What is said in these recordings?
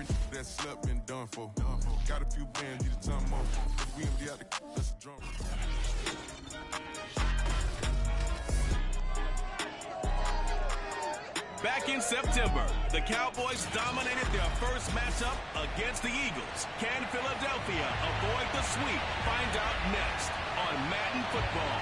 Every that slept been done for. Got a few bands, need a ton more. If we ain't be out the that's a drum. Back in September, the Cowboys dominated their first matchup against the Eagles. Can Philadelphia avoid the sweep? Find out next on Madden Football.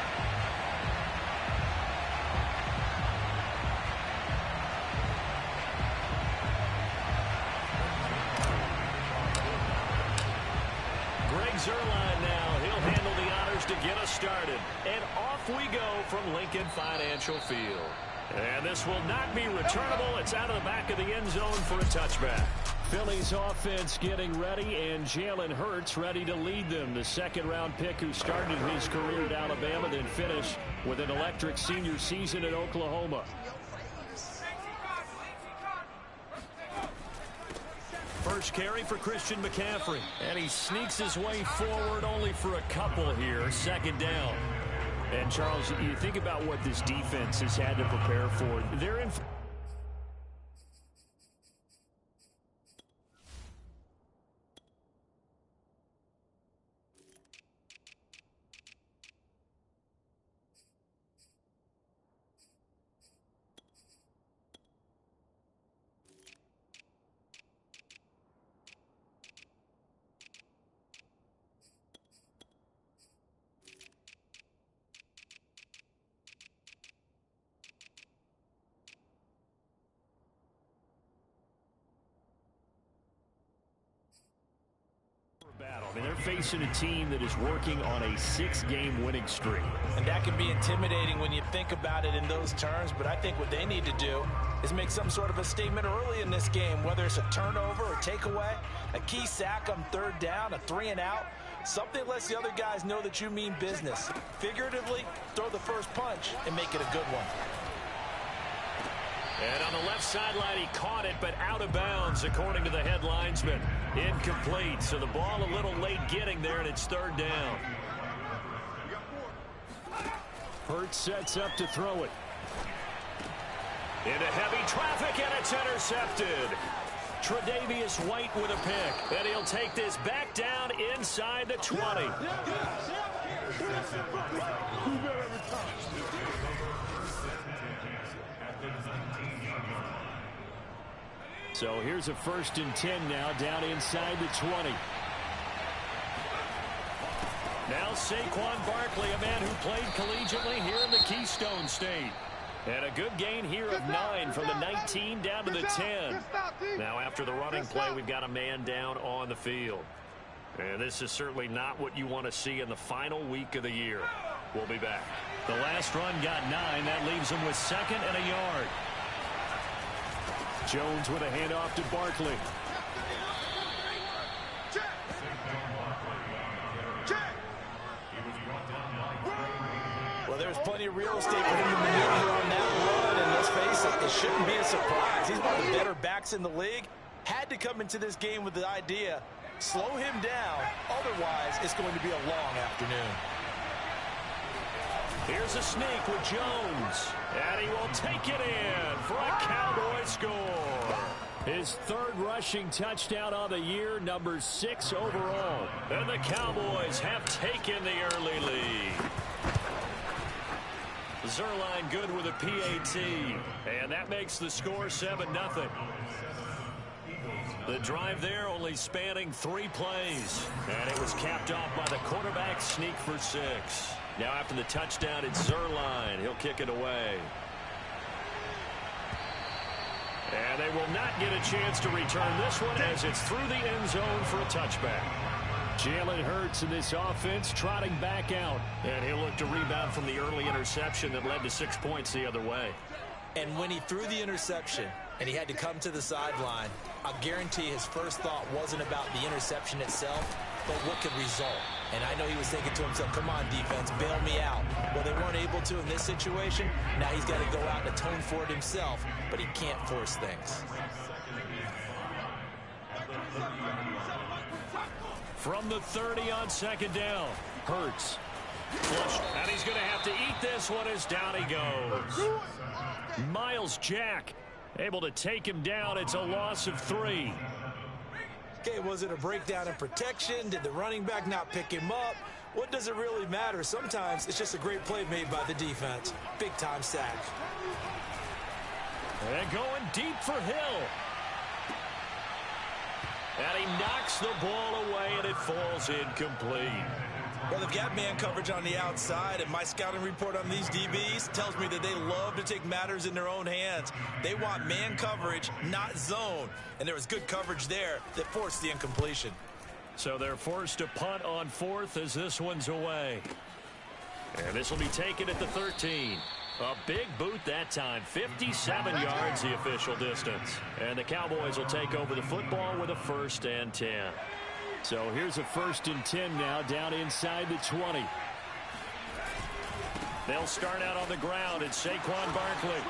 Greg Zuerlein now. He'll handle the honors to get us started. And off we go from Lincoln Financial Field. And this will not be returnable. It's out of the back of the end zone for a touchback. Philly's offense getting ready, and Jalen Hurts ready to lead them. The second-round pick who started his career at Alabama, then finished with an electric senior season at Oklahoma. First carry for Christian McCaffrey. And he sneaks his way forward only for a couple here. Second down. And, Charles, you think about what this defense has had to prepare for. They're in... battle. I mean, they're facing a team that is working on a 6-game winning streak. And that can be intimidating when you think about it in those terms, but I think what they need to do is make some sort of a statement early in this game, whether it's a turnover or takeaway, a key sack on third down, a 3-and-out, something lets the other guys know that you mean business. Figuratively, throw the first punch and make it a good one. And on the left sideline, he caught it, but out of bounds, according to the head linesman. Incomplete, so the ball a little late getting there, and it's third down. Hurts sets up to throw it. Into heavy traffic, and it's intercepted. Tre'Davious White with a pick, and he'll take this back down inside the 20. So here's a 1st and 10 now, down inside the 20. Now Saquon Barkley, a man who played collegiately here in the Keystone State. And a good gain here of 9 from the 19 down to the 10. Now after the running play, we've got a man down on the field. And this is certainly not what you want to see in the final week of the year. We'll be back. The last run got 9. That leaves him with 2nd and a yard. Jones with a handoff to Barkley. Well, there's plenty of real estate for him to maneuver on that run, and let's face it, it shouldn't be a surprise. He's one of the better backs in the league. Had to come into this game with the idea, slow him down, otherwise it's going to be a long afternoon. Here's a sneak with Jones, and he will take it in for a Cowboy score. His 3rd rushing touchdown on the year, number 6 overall. And the Cowboys have taken the early lead. Zuerlein good with a PAT, and that makes the score 7-0. The drive there only spanning 3 plays, and it was capped off by the quarterback sneak for 6. Now after the touchdown, it's Zuerlein. He'll kick it away. And they will not get a chance to return this one as it's through the end zone for a touchback. Jalen Hurts in this offense trotting back out. And he'll look to rebound from the early interception that led to 6 points the other way. And when he threw the interception and he had to come to the sideline, I'll guarantee his first thought wasn't about the interception itself, but what could result. And I know he was thinking to himself, come on, defense, bail me out. Well, they weren't able to in this situation. Now he's got to go out and atone for it himself, but he can't force things. From the 30 on 2nd down, Hurts. Flushed, and he's going to have to eat this one as down he goes. Miles Jack able to take him down. It's a loss of 3. Okay, was it a breakdown in protection? Did the running back not pick him up? What does it really matter? Sometimes it's just a great play made by the defense. Big-time sack. And going deep for Hill. And he knocks the ball away, and it falls incomplete. Well, they've got man coverage on the outside, and my scouting report on these DBs tells me that they love to take matters in their own hands. They want man coverage, not zone. And there was good coverage there that forced the incompletion. So they're forced to punt on fourth as this one's away. And this will be taken at the 13. A big boot that time. 57 yards the official distance. And the Cowboys will take over the football with a 1st and 10. So here's a 1st and 10 now down inside the 20. They'll start out on the ground. It's Saquon Barkley.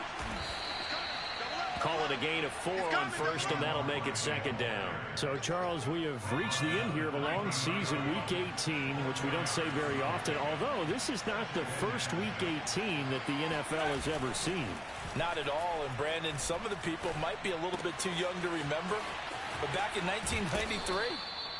Call it a gain of 4 on 1st, and that'll make it 2nd down. So, Charles, we have reached the end here of a long season, Week 18, which we don't say very often, although this is not the first Week 18 that the NFL has ever seen. Not at all, and Brandon, some of the people might be a little bit too young to remember, but back in 1993,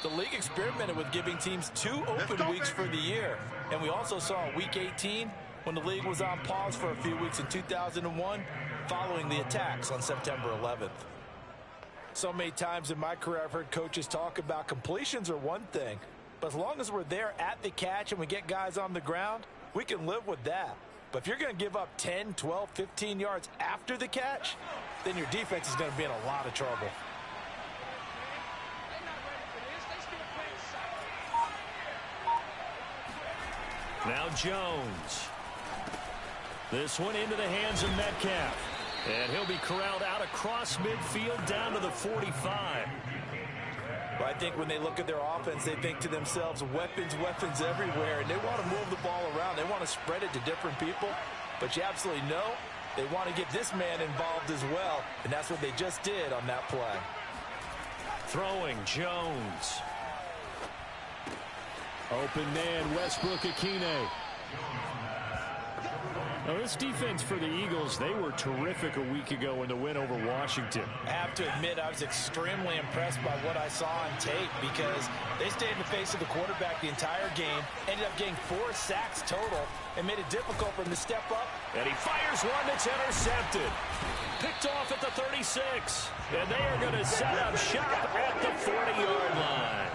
the league experimented with giving teams 2 open weeks for the year, and we also saw Week 18 when the league was on pause for a few weeks in 2001 following the attacks on September 11th. So many times in my career I've heard coaches talk about completions are one thing, but as long as we're there at the catch and we get guys on the ground, we can live with that. But if you're going to give up 10, 12, 15 yards after the catch, then your defense is going to be in a lot of trouble. Now Jones. This one into the hands of Metcalf. And he'll be corralled out across midfield down to the 45. Well, I think when they look at their offense, they think to themselves, weapons, weapons everywhere, and they want to move the ball around. They want to spread it to different people, but you absolutely know they want to get this man involved as well, and that's what they just did on that play. Throwing Jones. Open man, Westbrook-Ikhine. Now, this defense for the Eagles, they were terrific a week ago in the win over Washington. I have to admit, I was extremely impressed by what I saw on tape because they stayed in the face of the quarterback the entire game, ended up getting 4 sacks total, and made it difficult for him to step up. And he fires one that's intercepted. Picked off at the 36. And they are going to set up shop at the 40-yard line.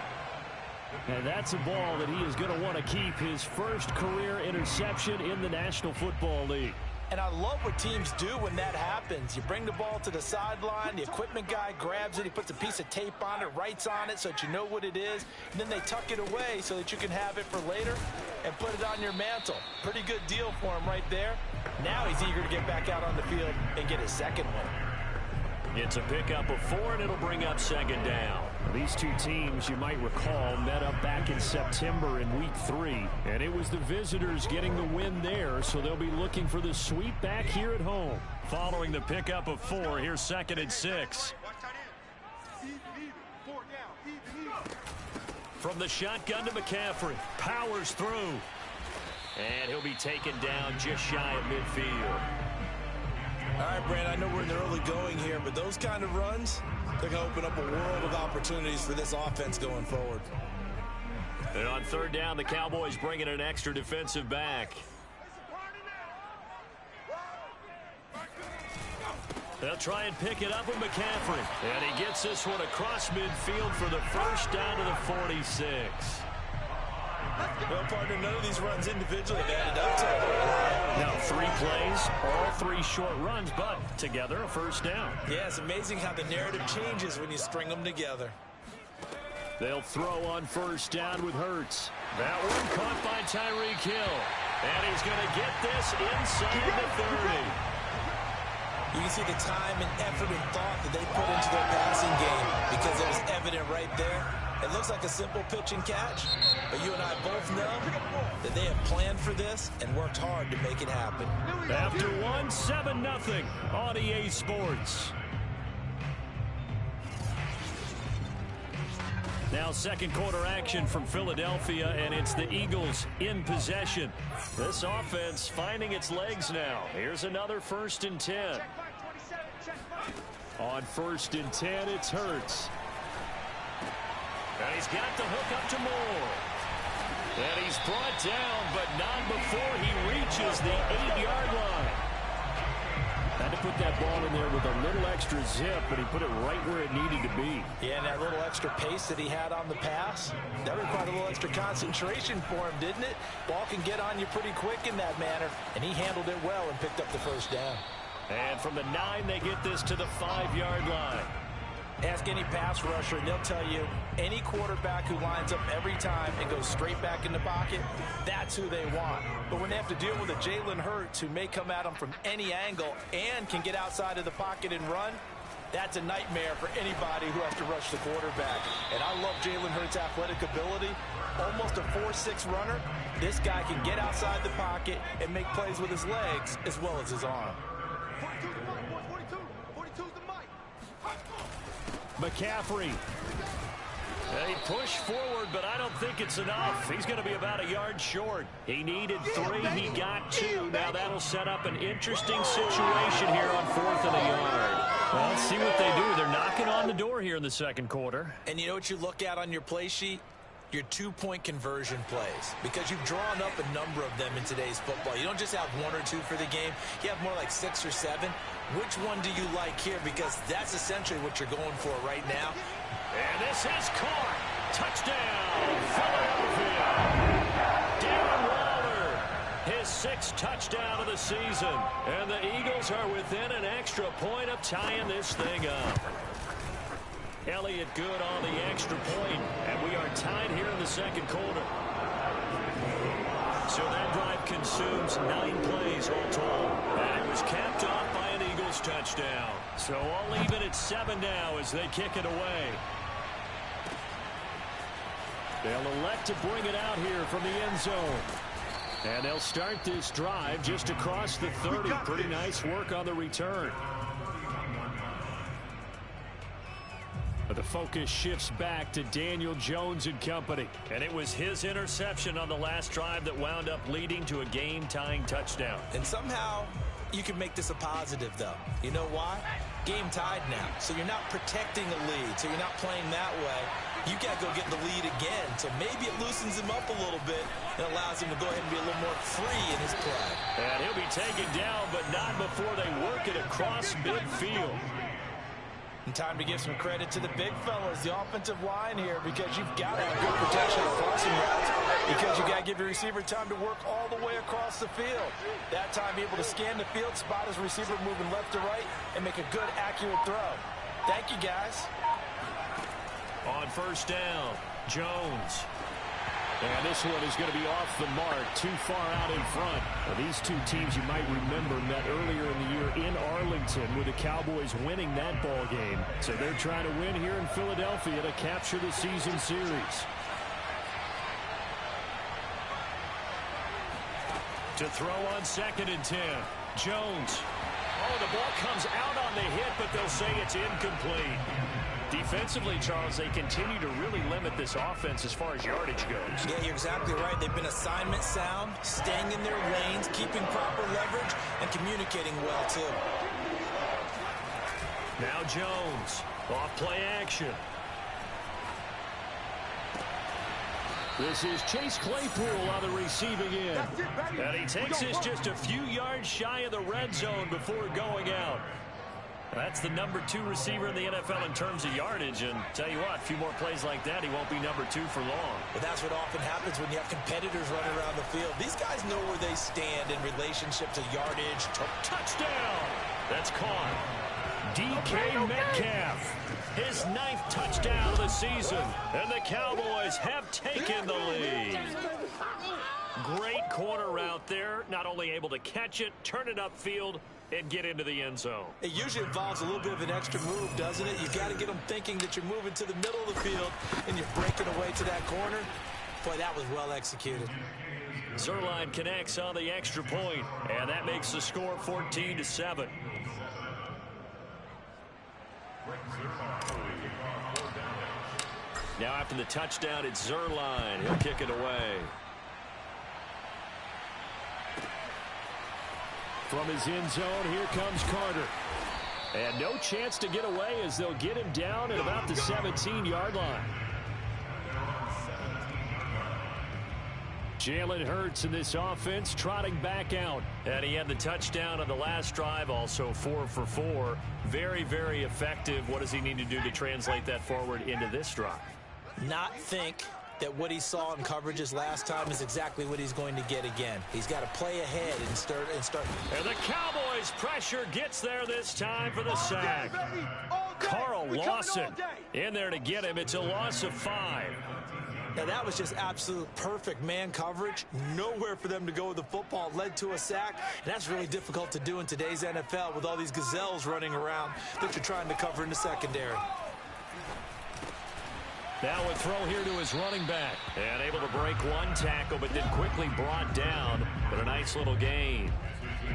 And that's a ball that he is going to want to keep, his first career interception in the National Football League. And I love what teams do when that happens. You bring the ball to the sideline, the equipment guy grabs it, he puts a piece of tape on it, writes on it so that you know what it is, and then they tuck it away so that you can have it for later and put it on your mantle. Pretty good deal for him right there. Now he's eager to get back out on the field and get his second one. It's a pickup of 4, and it'll bring up 2nd down. These two teams, you might recall, met up back in September in Week 3, and it was the visitors getting the win there, so they'll be looking for the sweep back here at home. Following the pickup of 4, here's 2nd and 6. From the shotgun to McCaffrey, powers through, and he'll be taken down just shy of midfield. All right, Brand, I know we're in the early going here, but those kind of runs, they're going to open up a world of opportunities for this offense going forward. And on 3rd down, the Cowboys bring in an extra defensive back. They'll try and pick it up with McCaffrey. And he gets this one across midfield for the 1st down to the 46. Well, partner, none of these runs individually have added up to it. Now 3 plays, all 3 short runs, but together a 1st down. Yeah, it's amazing how the narrative changes when you string them together. They'll throw on 1st down with Hurts. That one caught by Tyreek Hill. And he's going to get this inside the 30. You can see the time and effort and thought that they put into their passing game because it was evident right there. It looks like a simple pitch and catch, but you and I both know that they have planned for this and worked hard to make it happen. After 1, 7-0 on EA Sports. Now 2nd quarter action from Philadelphia, and it's the Eagles in possession. This offense finding its legs now. Here's another 1st and 10. On 1st and 10, it's Hurts. He's got the hook up to Moore. And he's brought down, but not before he reaches the 8-yard line. Had to put that ball in there with a little extra zip, but he put it right where it needed to be. Yeah, and that little extra pace that he had on the pass, that required a little extra concentration for him, didn't it? Ball can get on you pretty quick in that manner, and he handled it well and picked up the first down. And from the 9, they get this to the 5-yard line. Ask any pass rusher, and they'll tell you any quarterback who lines up every time and goes straight back in the pocket, that's who they want. But when they have to deal with a Jalen Hurts who may come at them from any angle and can get outside of the pocket and run, that's a nightmare for anybody who has to rush the quarterback. And I love Jalen Hurts' athletic ability. Almost a 4.6 runner. This guy can get outside the pocket and make plays with his legs as well as his arm. McCaffrey. They push forward, but I don't think it's enough. He's going to be about a yard short. He needed 3. He got 2. Now that'll set up an interesting situation here on 4th and a yard. Well, let's see what they do. They're knocking on the door here in the second quarter. And you know what you look at on your play sheet? Your 2-point conversion plays, because you've drawn up a number of them in today's football. You don't just have 1 or 2 for the game. You have more like 6 or 7. Which one do you like here? Because that's essentially what you're going for right now. And this is caught. Touchdown, Philadelphia. Darren Waller, his 6th touchdown of the season. And the Eagles are within an extra point of tying this thing up. Elliott good on the extra point, and we are tied here in the second quarter. So that drive consumes 9 plays all told, and it was capped off by an Eagles touchdown. So all even at 7 now as they kick it away. They'll elect to bring it out here from the end zone. And they'll start this drive just across the 30. Pretty nice work on the return. But the focus shifts back to Daniel Jones and company. And it was his interception on the last drive that wound up leading to a game-tying touchdown. And somehow you can make this a positive, though. You know why? Game tied now. So you're not protecting a lead. So you're not playing that way. You got to go get the lead again. So maybe it loosens him up a little bit and allows him to go ahead and be a little more free in his play. And he'll be taken down, but not before they work it across midfield. And time to give some credit to the big fellas, the offensive line here, because you've got to have good protection on crossing routes, because you got to give your receiver time to work all the way across the field. That time, be able to scan the field, spot his receiver moving left to right, and make a good, accurate throw. Thank you, guys. On first down, Jones. And this one is going to be off the mark, too far out in front. Well, these two teams, you might remember, met earlier in the year in Arlington with the Cowboys winning that ball game. So they're trying to win here in Philadelphia to capture the season series. To throw on 2nd and 10, Jones. Oh, the ball comes out on the hit, but they'll say it's incomplete. Defensively, Charles, they continue to really limit this offense as far as yardage goes. Yeah, you're exactly right. They've been assignment sound, staying in their lanes, keeping proper leverage, and communicating well, too. Now Jones, off play action. This is Chase Claypool on the receiving end. And he takes this just a few yards shy of the red zone before going out. That's the number 2 receiver in the NFL in terms of yardage. And tell you what, a few more plays like that, he won't be number 2 for long. But that's what often happens when you have competitors running around the field. These guys know where they stand in relationship to yardage. Touchdown! That's caught. DK Metcalf, his 9th touchdown of the season. And the Cowboys have taken the lead. Great corner route there. Not only able to catch it, turn it upfield, and get into the end zone. It usually involves a little bit of an extra move, doesn't it? You've got to get them thinking that you're moving to the middle of the field and you're breaking away to that corner. Boy, that was well executed. Zerline connects on the extra point, and that makes the score 14-7. Now after the touchdown, it's Zerline. He'll kick it away. From his end zone, here comes Carter. And no chance to get away as they'll get him down at about the 17-yard line. Jalen Hurts in this offense trotting back out. And he had the touchdown on the last drive, also 4 for 4. Very, very effective. What does he need to do to translate that forward into this drive? Not think that what he saw in coverages last time is exactly what he's going to get again. He's got to play ahead and start. And the Cowboys' pressure gets there this time for the sack. Carl Lawson in there to get him. It's a loss of 5. Now, that was just absolute perfect man coverage. Nowhere for them to go with the football. Led to a sack. And that's really difficult to do in today's NFL with all these gazelles running around that you're trying to cover in the secondary. Now a throw here to his running back. And able to break one tackle, but then quickly brought down. But a nice little gain.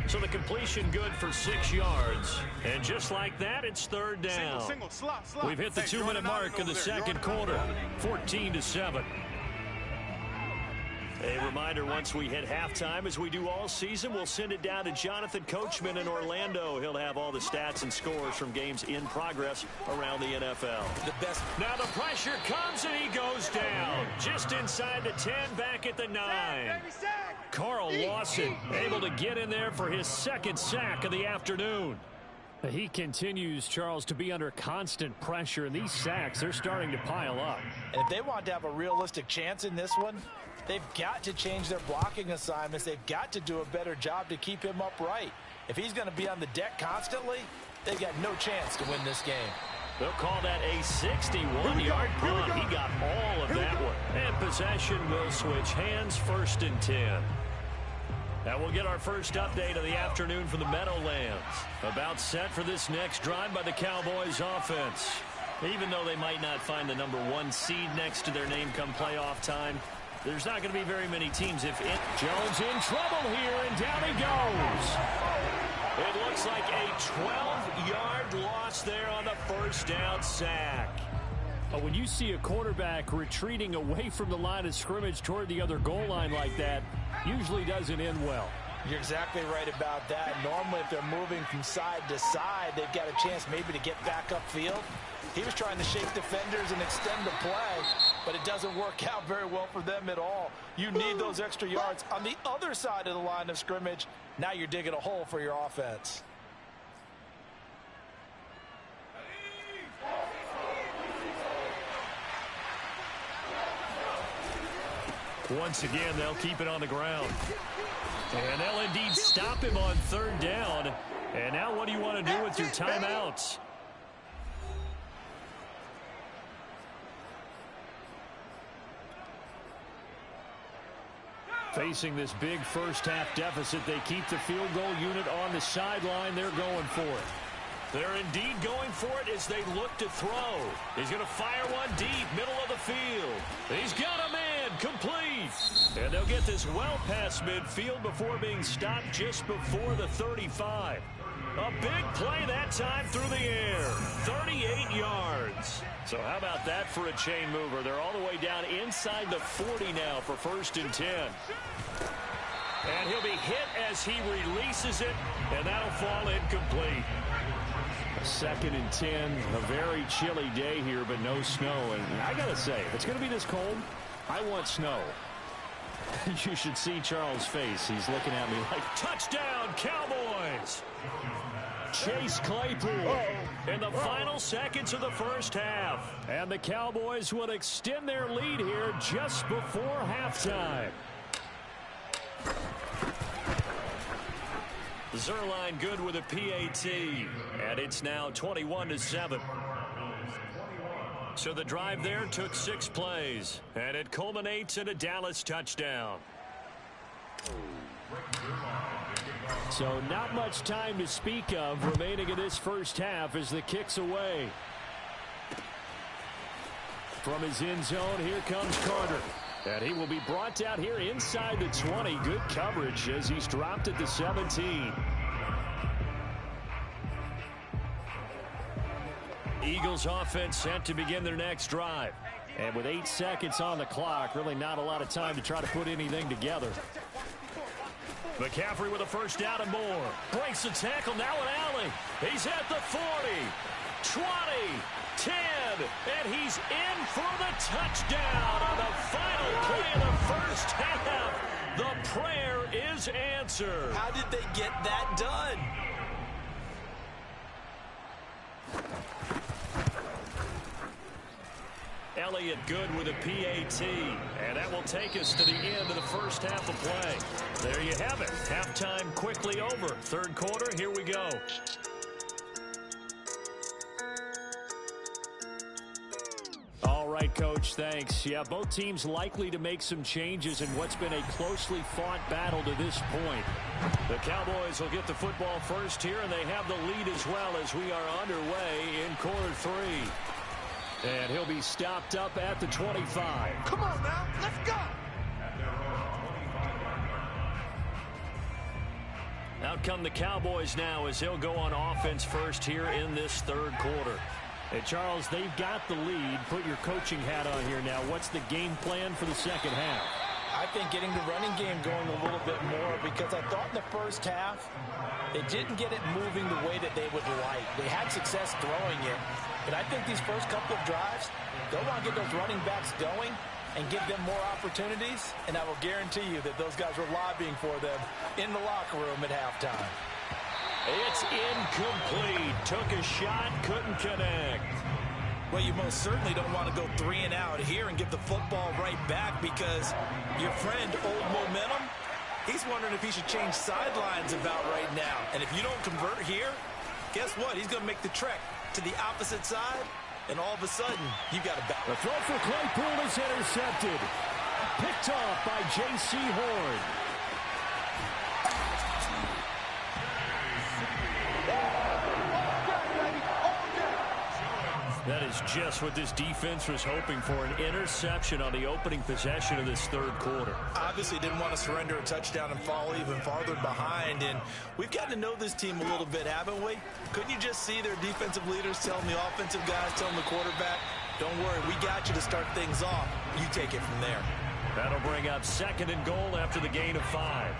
So the completion good for 6 yards. And just like that, it's third down. Slot. We've hit the 2-minute mark of the second quarter. 14-7. A reminder, once we hit halftime, as we do all season, we'll send it down to Jonathan Coachman in Orlando. He'll have all the stats and scores from games in progress around the NFL. The best. Now the pressure comes and he goes down. Just inside the 10, back at the 9. Carl Lawson able to get in there for his second sack of the afternoon. He continues, Charles, to be under constant pressure, and these sacks, they're starting to pile up. And if they want to have a realistic chance in this one, they've got to change their blocking assignments. They've got to do a better job to keep him upright. If he's going to be on the deck constantly, they've got no chance to win this game. They'll call that a 61-yard punt. He got all of that one. And possession will switch hands, 1st and 10. Now we'll get our first update of the afternoon from the Meadowlands. About set for this next drive by the Cowboys offense. Even though they might not find the #1 seed next to their name come playoff time, there's not going to be very many teams. Jones in trouble here, and down he goes. It looks like a 12-yard loss there on the first down sack. When you see a quarterback retreating away from the line of scrimmage toward the other goal line like that, usually doesn't end well. You're exactly right about that. Normally, if they're moving from side to side, they've got a chance maybe to get back upfield. He was trying to shake defenders and extend the play, but it doesn't work out very well for them at all. You need those extra yards on the other side of the line of scrimmage. Now you're digging a hole for your offense. Once again, they'll keep it on the ground. And they'll indeed stop him on 3rd down. And now what do you want to do with your timeouts? Facing this big first-half deficit, they keep the field goal unit on the sideline. They're going for it. They're indeed going for it as they look to throw. He's going to fire one deep, middle of the field. He's got a man, complete. And they'll get this well past midfield before being stopped just before the 35. A big play that time through the air. 38 yards. So how about that for a chain mover? They're all the way down inside the 40 now for 1st and 10. And he'll be hit as he releases it, and that'll fall incomplete. 2nd and 10, a very chilly day here, but no snow. And I got to say, if it's going to be this cold, I want snow. You should see Charles' face. He's looking at me like, touchdown, Cowboys! Chase Claypool in the final seconds of the first half. And the Cowboys will extend their lead here just before halftime. Zerline good with a PAT, and it's now 21-7. So the drive there took 6 plays, and it culminates in a Dallas touchdown. So not much time to speak of remaining in this first half as the kick's away. From his end zone, here comes Carter. And he will be brought down here inside the 20. Good coverage as he's dropped at the 17. Eagles offense set to begin their next drive. And with 8 seconds on the clock, really not a lot of time to try to put anything together. McCaffrey with a first down and more. Breaks the tackle, now an alley. He's at the 40, 20, 10, and he's in for the touchdown on the final play of the first half. The prayer is answered. How did they get that done? Elliott good with a PAT, and that will take us to the end of the first half of play. There you have it. Halftime quickly over. Third quarter, here we go. All right, Coach, thanks. Yeah, both teams likely to make some changes in what's been a closely fought battle to this point. The Cowboys will get the football first here, and they have the lead as well as we are underway in quarter three. And he'll be stopped up at the 25. Come on now, let's go. Out come the Cowboys now as they'll go on offense first here in this third quarter. Hey, Charles, they've got the lead. Put your coaching hat on here now. What's the game plan for the second half? I think getting the running game going a little bit more, because I thought in the first half they didn't get it moving the way that they would like. They had success throwing it, but I think these first couple of drives, they'll want to get those running backs going and give them more opportunities, and I will guarantee you that those guys were lobbying for them in the locker room at halftime. It's incomplete. Took a shot, couldn't connect. Well, you most certainly don't want to go 3 and out here and give the football right back, because your friend, Old Momentum, he's wondering if he should change sidelines about right now. And if you don't convert here, guess what? He's going to make the trek to the opposite side, and all of a sudden, you got a back. The throw for Claypool is intercepted. Picked off by J.C. Horn. That is just what this defense was hoping for, an interception on the opening possession of this third quarter. Obviously didn't want to surrender a touchdown and fall even farther behind, and we've gotten to know this team a little bit, haven't we? Couldn't you just see their defensive leaders telling the offensive guys, telling the quarterback, don't worry, we got you to start things off. You take it from there. That'll bring up 2nd and goal after the gain of 5.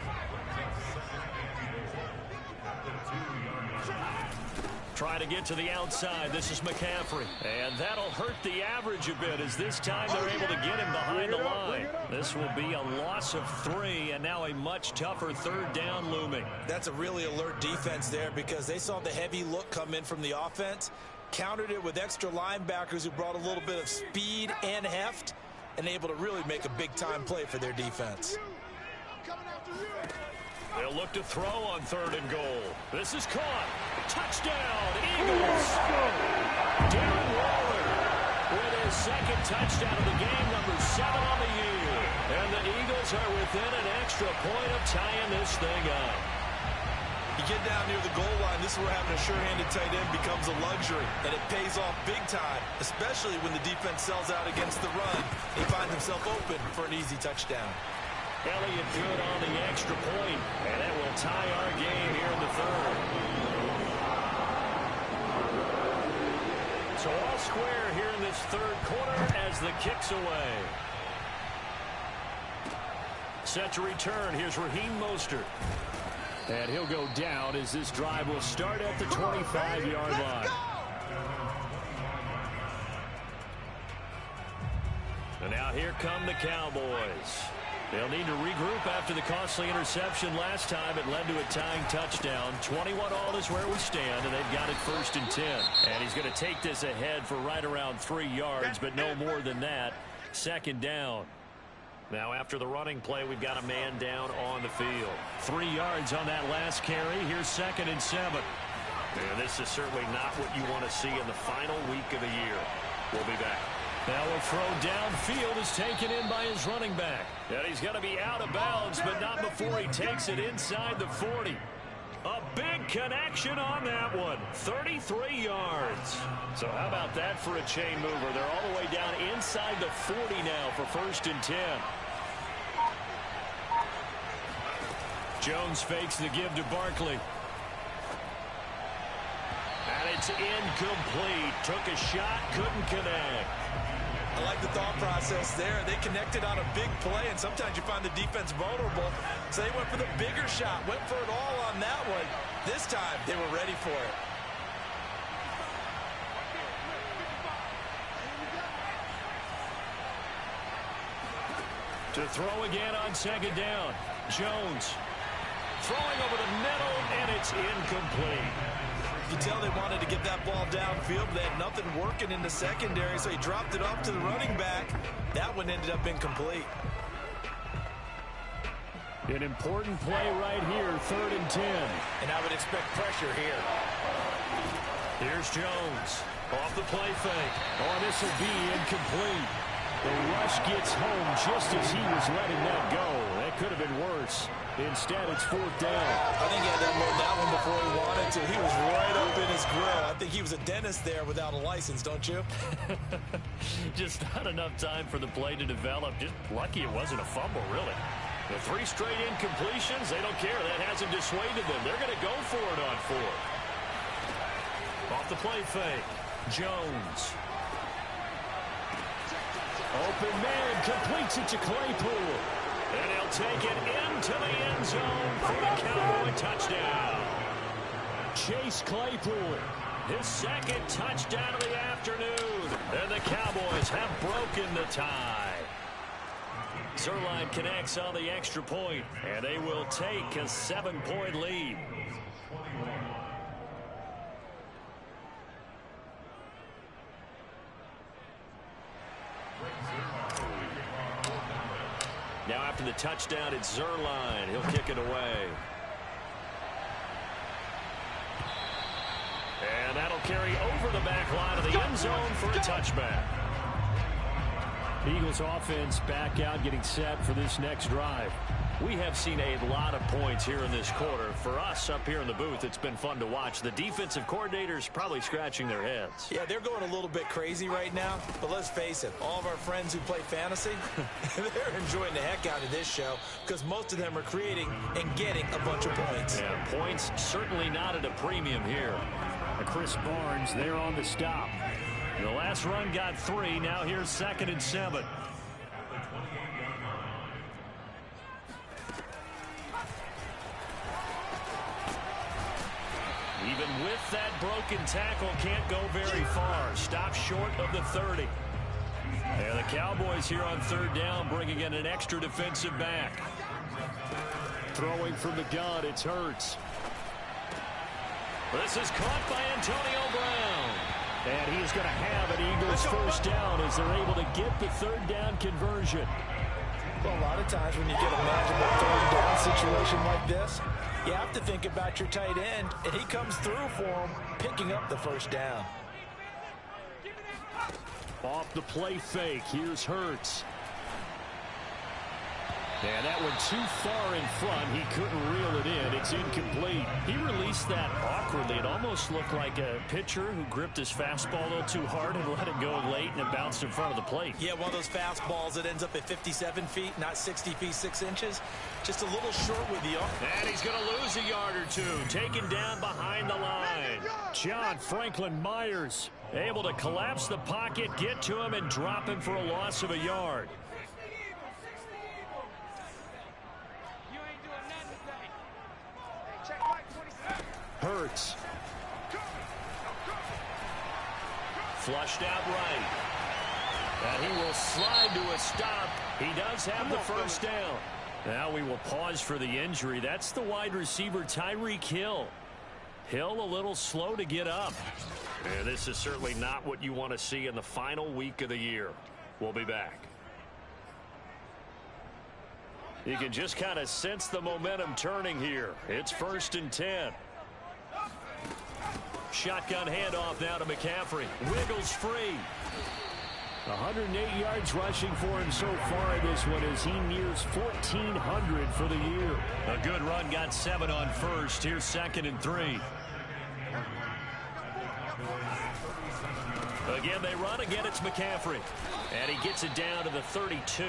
Try to get to the outside. This is McCaffrey. And that'll hurt the average a bit, as this time they're able to get him behind the line. This will be a loss of 3, and now a much tougher third down looming. That's a really alert defense there, because they saw the heavy look come in from the offense, countered it with extra linebackers who brought a little bit of speed and heft, and able to really make a big-time play for their defense. They'll look to throw on 3rd and goal. This is caught. Touchdown, Eagles. Darren Waller with his 2nd touchdown of the game, number 7 on the year. And the Eagles are within an extra point of tying this thing up. You get down near the goal line, this is where having a sure-handed tight end becomes a luxury, and it pays off big time, especially when the defense sells out against the run. He finds himself open for an easy touchdown. Elliott good on the extra point, and that will tie our game here in the third. So all square here in this third quarter as the kick's away. Set to return. Here's Raheem Mostert. And he'll go down as this drive will start at the 25-yard line. And now here come the Cowboys. They'll need to regroup after the costly interception last time. It led to a tying touchdown. 21-all is where we stand, and they've got it 1st and 10. And he's going to take this ahead for right around 3 yards, but no more than that. 2nd down. Now after the running play, we've got a man down on the field. 3 yards on that last carry. Here's 2nd and 7. And this is certainly not what you want to see in the final week of the year. We'll be back. Now a throw downfield is taken in by his running back. And he's going to be out of bounds, but not before he takes it inside the 40. A big connection on that one. 33 yards. So how about that for a chain mover? They're all the way down inside the 40 now for 1st and 10. Jones fakes the give to Barkley. And it's incomplete. Took a shot, couldn't connect. I like the thought process there. They connected on a big play, and sometimes you find the defense vulnerable. So they went for the bigger shot, went for it all on that one. This time, they were ready for it. To throw again on second down. Jones throwing over the middle, and it's incomplete. You tell they wanted to get that ball downfield, but they had nothing working in the secondary, so he dropped it off to the running back. That one ended up incomplete. An important play right here, 3rd and 10. And I would expect pressure here. Here's Jones. Off the play fake. Oh, this will be incomplete. The rush gets home just as he was letting that go. That could have been worse. Instead, it's 4th down. I think he had to unload that one before he wanted to. He was right up in his grill. I think he was a dentist there without a license, don't you? Just not enough time for the play to develop. Just lucky it wasn't a fumble, really. The 3 straight incompletions, they don't care. That hasn't dissuaded them. They're going to go for it on 4th. Off the play fake. Jones. Open man, completes it to Claypool. And he'll take it into the end zone for the Cowboy touchdown. Chase Claypool, his 2nd touchdown of the afternoon. And the Cowboys have broken the tie. Zerline connects on the extra point, and they will take a 7-point lead. Now after the touchdown, it's Zerline. He'll kick it away. And that'll carry over the back line of the end zone for a touchback. Eagles offense back out, getting set for this next drive. We have seen a lot of points here in this quarter. For us up here in the booth, it's been fun to watch. The defensive coordinators probably scratching their heads. Yeah, they're going a little bit crazy right now. But let's face it, all of our friends who play fantasy, they're enjoying the heck out of this show because most of them are creating and getting a bunch of points. Yeah, points certainly not at a premium here. Chris Barnes there on the stop. The last run got 3. Now here's 2nd and 7. Even with that broken tackle, can't go very far. Stop short of the 30. And the Cowboys here on 3rd down, bringing in an extra defensive back. Throwing from the gun, it's Hurts. This is caught by Antonio Brown. And he's going to have an Eagles 1st down as they're able to get the 3rd down conversion. Well, a lot of times when you get a manageable 3rd down situation like this, you have to think about your tight end, and he comes through for him, picking up the 1st down. Off the play fake, here's Hurts. And that one too far in front. He couldn't reel it in. It's incomplete. He released that awkwardly. It almost looked like a pitcher who gripped his fastball a little too hard and let it go late, and it bounced in front of the plate. Yeah, one of those fastballs that ends up at 57 feet, not 60 feet 6 inches. Just a little short with the arm. And he's going to lose a yard or 2. Taken down behind the line. John Franklin Myers able to collapse the pocket, get to him, and drop him for a loss of a yard. Hurts. Flushed out right. And he will slide to a stop. He does have the 1st down. Now we will pause for the injury. That's the wide receiver, Tyreek Hill. Hill a little slow to get up. And this is certainly not what you want to see in the final week of the year. We'll be back. You can just kind of sense the momentum turning here. It's 1st and 10. Shotgun handoff now to McCaffrey. Wiggles free. 108 yards rushing for him so far in this one as he nears 1,400 for the year. A good run, got 7 on 1st. Here's 2nd and 3. Again, they run. Again, it's McCaffrey. And he gets it down to the 32.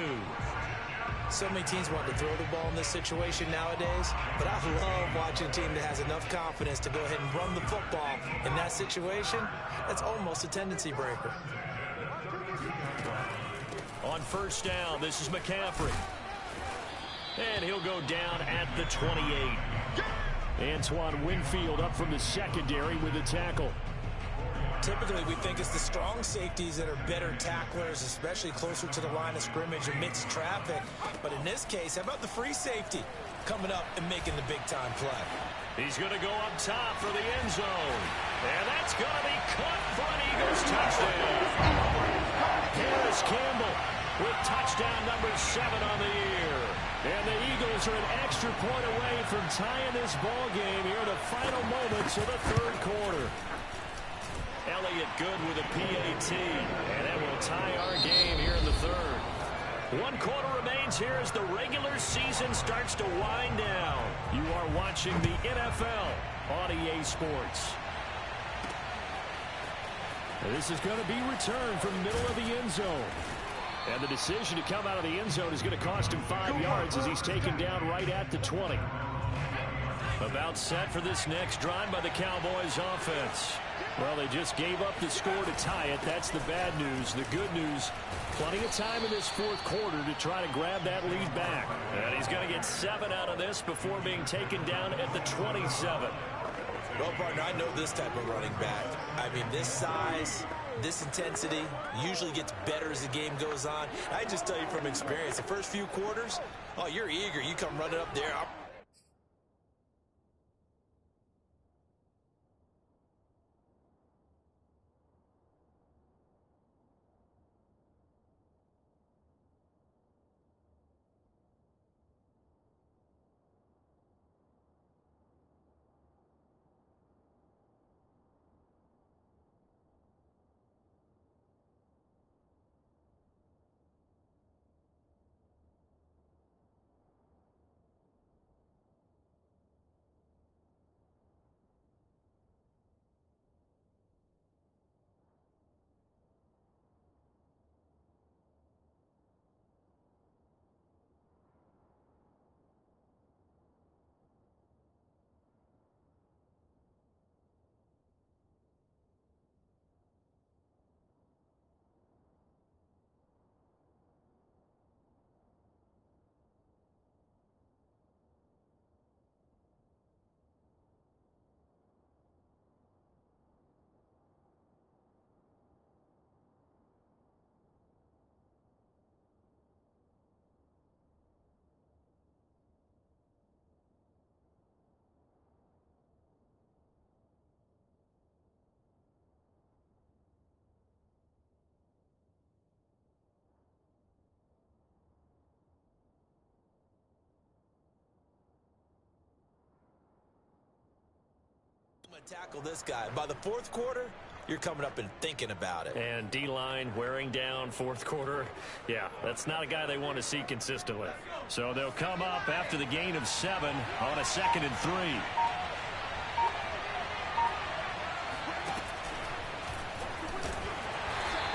So many teams want to throw the ball in this situation nowadays, but I love watching a team that has enough confidence to go ahead and run the football in that situation. That's almost a tendency breaker. On 1st down, this is McCaffrey. And he'll go down at the 28. Antoine Winfield up from the secondary with a tackle. Typically, we think it's the strong safeties that are better tacklers, especially closer to the line of scrimmage amidst traffic. But in this case, how about the free safety coming up and making the big-time play? He's going to go up top for the end zone. And that's going to be caught for an Eagles touchdown. Harris Campbell with touchdown number 7 on the year. And the Eagles are an extra point away from tying this ball game here in the final moments of the third quarter. Elliott good with a PAT, and that will tie our game here in the third. 1 quarter remains here as the regular season starts to wind down. You are watching the NFL on EA Sports. And this is going to be returned from the middle of the end zone. And the decision to come out of the end zone is going to cost him 5 yards as he's taken down right at the 20. About set for this next drive by the Cowboys offense. Well, they just gave up the score to tie it. That's the bad news. The good news, plenty of time in this fourth quarter to try to grab that lead back. And he's going to get 7 out of this before being taken down at the 27. Well, partner, I know this type of running back. I mean, this size, this intensity usually gets better as the game goes on. I just tell you from experience, the first few quarters, oh, you're eager. You come running up there. Tackle this guy. By the fourth quarter, you're coming up and thinking about it. And D-line wearing down fourth quarter. Yeah, that's not a guy they want to see consistently. So they'll come up after the gain of 7 on a 2nd and 3.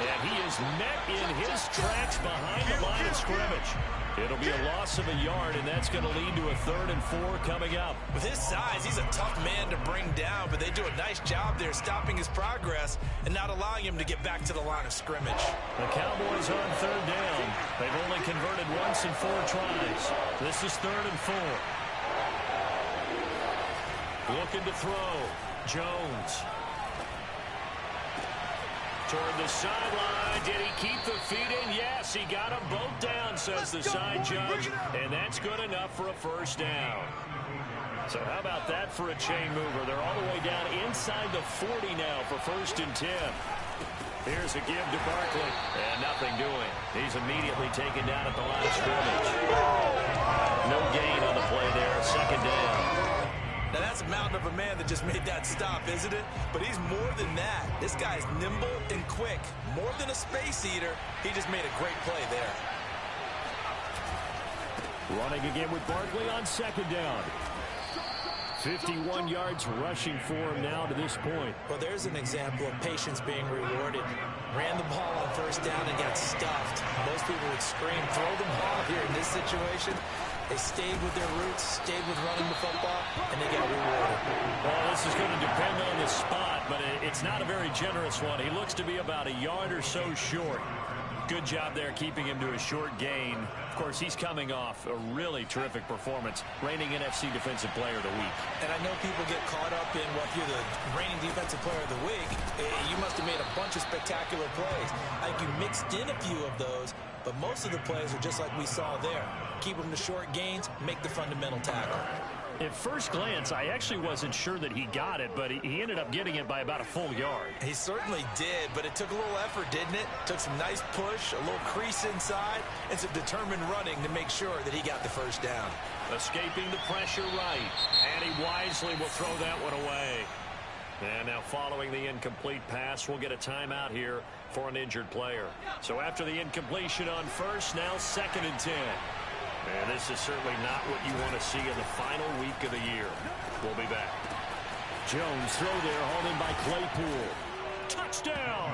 And he is met in his tracks behind the line of scrimmage. It'll be a loss of a yard, and that's going to lead to a 3rd and 4 coming up. With his size, he's a tough man to bring down, but they do a nice job there stopping his progress and not allowing him to get back to the line of scrimmage. The Cowboys on 3rd down. They've only converted once in 4 tries. This is 3rd and 4. Looking to throw. Jones. Toward the sideline. Did he keep the feet in? Yes, he got them both down, says the side judge. And that's good enough for a 1st down. So how about that for a chain mover? They're all the way down inside the 40 now for 1st and 10. Here's a give to Barkley. And nothing doing. He's immediately taken down at the line of scrimmage. No gain on the play there. 2nd down. Now, that's a mountain of a man that just made that stop, isn't it? But he's more than that. This guy's nimble and quick. More than a space eater, he just made a great play there. Running again with Barkley on 2nd down. 51 yards rushing for him now to this point. Well, there's an example of patience being rewarded. Ran the ball on 1st down and got stuffed. Most people would scream, throw the ball here in this situation. They stayed with their roots, stayed with running the football, and they got rewarded. Well, this is going to depend on the spot, but it's not a very generous one. He looks to be about a yard or so short. Good job there keeping him to a short gain. Of course, he's coming off a really terrific performance, reigning NFC Defensive Player of the Week. And I know people get caught up in, well, if you're the reigning Defensive Player of the Week, you must have made a bunch of spectacular plays. I think you mixed in a few of those, but most of the plays are just like we saw there. Keep them to short gains, make the fundamental tackle. At first glance, I actually wasn't sure that he got it, but he ended up getting it by about a full yard. He certainly did, but it took a little effort, didn't it? Took some nice push, a little crease inside, and some determined running to make sure that he got the first down. Escaping the pressure right, and he wisely will throw that one away. And now following the incomplete pass, we'll get a timeout here for an injured player. So after the incompletion on first, now 2nd and 10. And this is certainly not what you want to see in the final week of the year. We'll be back. Jones throw there, hauled in by Claypool. Touchdown!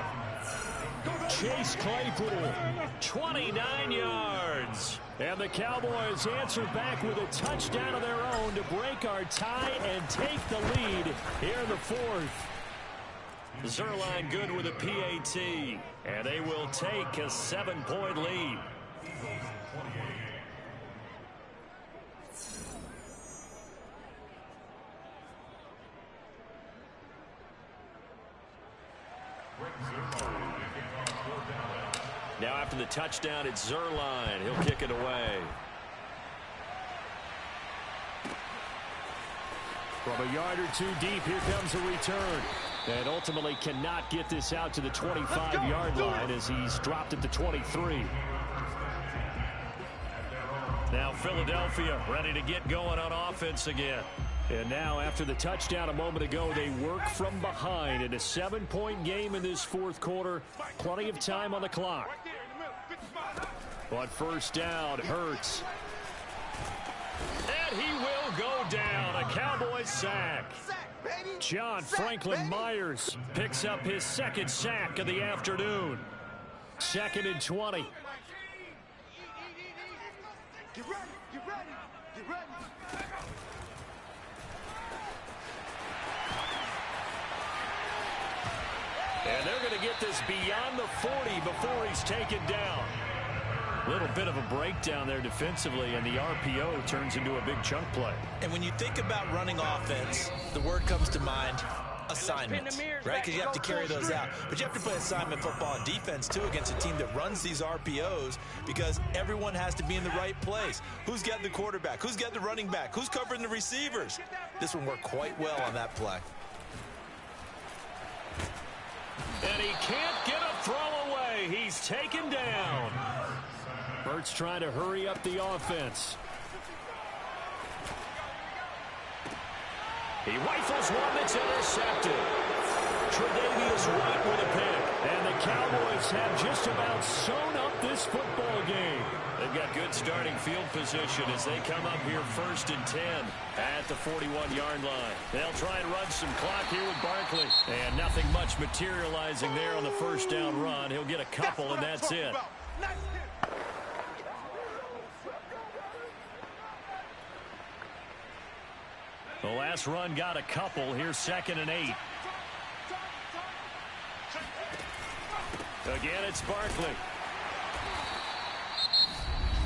Chase Claypool, 29 yards. And the Cowboys answer back with a touchdown of their own to break our tie and take the lead here in the 4th. Zerline good with a PAT, and they will take a 7-point lead. Now after the touchdown, it's Zerline. He'll kick it away. From a yard or two deep, here comes a return. And ultimately cannot get this out to the 25-yard line as he's dropped at the 23. Now Philadelphia ready to get going on offense again. And now after the touchdown a moment ago, they work from behind in a 7-point game in this 4th quarter. Plenty of time on the clock. On first down, Hurts. And he will go down. A Cowboys sack. John Franklin Myers picks up his 2nd sack of the afternoon. 2nd and 20. Get ready, get ready, get ready. And they're going to get this beyond the 40 before he's taken down. A little bit of a breakdown there defensively, and the RPO turns into a big chunk play. And when you think about running offense, the word comes to mind, assignments, right? Because you have to carry those out. But you have to play assignment football on defense, too, against a team that runs these RPOs because everyone has to be in the right place. Who's got the quarterback? Who's got the running back? Who's covering the receivers? This one worked quite well on that play. And he can't get a throw away. He's taken down. Burt's trying to hurry up the offense. He rifles one that's intercepted. Tre'Davious White with a pick. And the Cowboys have just about sewn up this football game. They've got good starting field position as they come up here 1st and 10 at the 41-yard line. They'll try and run some clock here with Barkley. And nothing much materializing there on the first down run. He'll get a couple, and that's it. The last run got a couple. Here's 2nd and 8. Again, it's Barkley.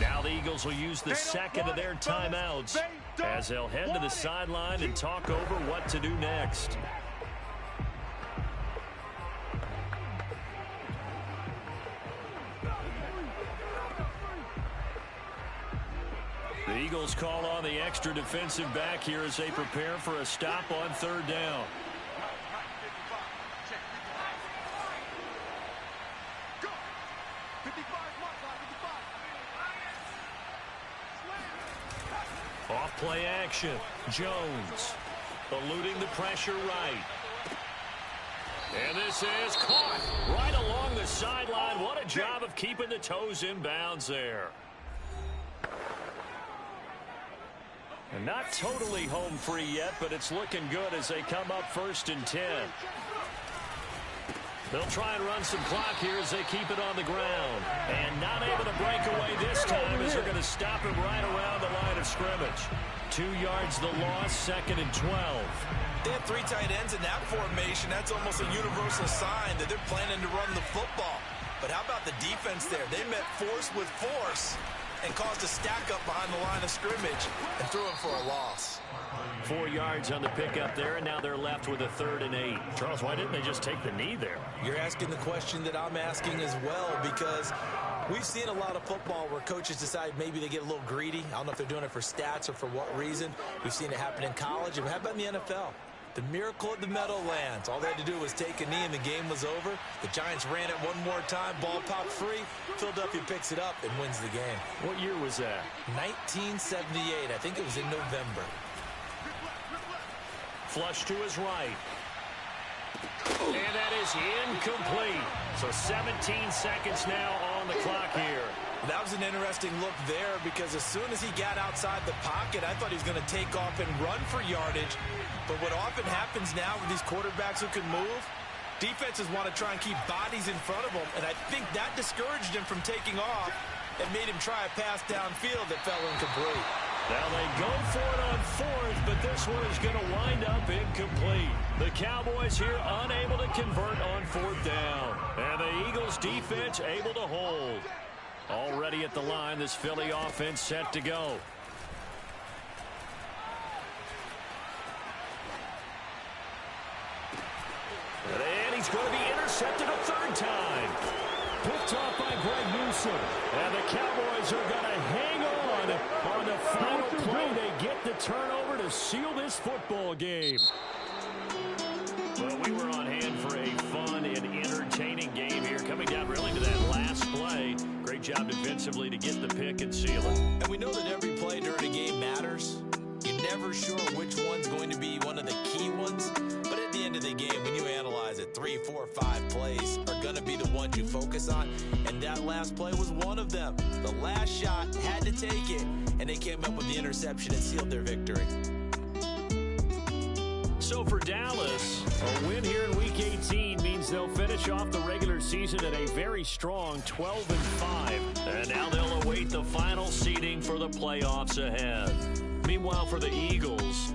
Now the Eagles will use the 2nd of their timeouts as they'll head to the sideline and talk over what to do next. The Eagles call on the extra defensive back here as they prepare for a stop on 3rd down. Off play action. Jones eluding the pressure right. And this is caught right along the sideline. What a job of keeping the toes in bounds there. And not totally home free yet, but it's looking good as they come up 1st and 10. They'll try and run some clock here as they keep it on the ground. And not able to break away this time as they're going to stop him right around the line of scrimmage. 2 yards the loss, 2nd and 12. They have 3 tight ends in that formation. That's almost a universal sign that they're planning to run the football. But how about the defense there? They met force with force and caused a stack up behind the line of scrimmage and threw him for a loss. 4 yards on the pickup there, and now they're left with a 3rd and 8. Charles, why didn't they just take the knee there? You're asking the question that I'm asking as well, because we've seen a lot of football where coaches decide maybe they get a little greedy. I don't know if they're doing it for stats or for what reason. We've seen it happen in college. And how about in the NFL? The miracle of the Meadowlands. All they had to do was take a knee and the game was over. The Giants ran it one more time. Ball popped free. Philadelphia picks it up and wins the game. What year was that? 1978. I think it was in November. Flush to his right. And that is incomplete. So 17 seconds now on the clock here. That was an interesting look there, because as soon as he got outside the pocket, I thought he was going to take off and run for yardage. But what often happens now with these quarterbacks who can move, defenses want to try and keep bodies in front of them, and I think that discouraged him from taking off and made him try a pass downfield that fell incomplete. Now they go for it on 4th, but this one is going to wind up incomplete. The Cowboys here unable to convert on 4th down. And the Eagles defense able to hold. Already at the line, this Philly offense set to go. And he's going to be intercepted a 3rd time. Picked off by Greg Newsom. And the Cowboys are going to hang on the final play. They get the turnover to seal this football game. Well, we were on hand for a fun and entertaining game here. Coming down really to that last play. Great job defensively to get the pick and seal it. And we know that every play during a game matters. You're never sure which one's going to be one of the key ones. But at the end of the game, when you analyze it, 3, 4, 5 plays are going to be the ones you focus on. And that last play was one of them. The last shot had to take it, and they came up with the interception and sealed their victory. So for Dallas, a win here in Week 18 means they'll finish off the regular season at a very strong 12-5. And now they'll await the final seeding for the playoffs ahead. Meanwhile, for the Eagles,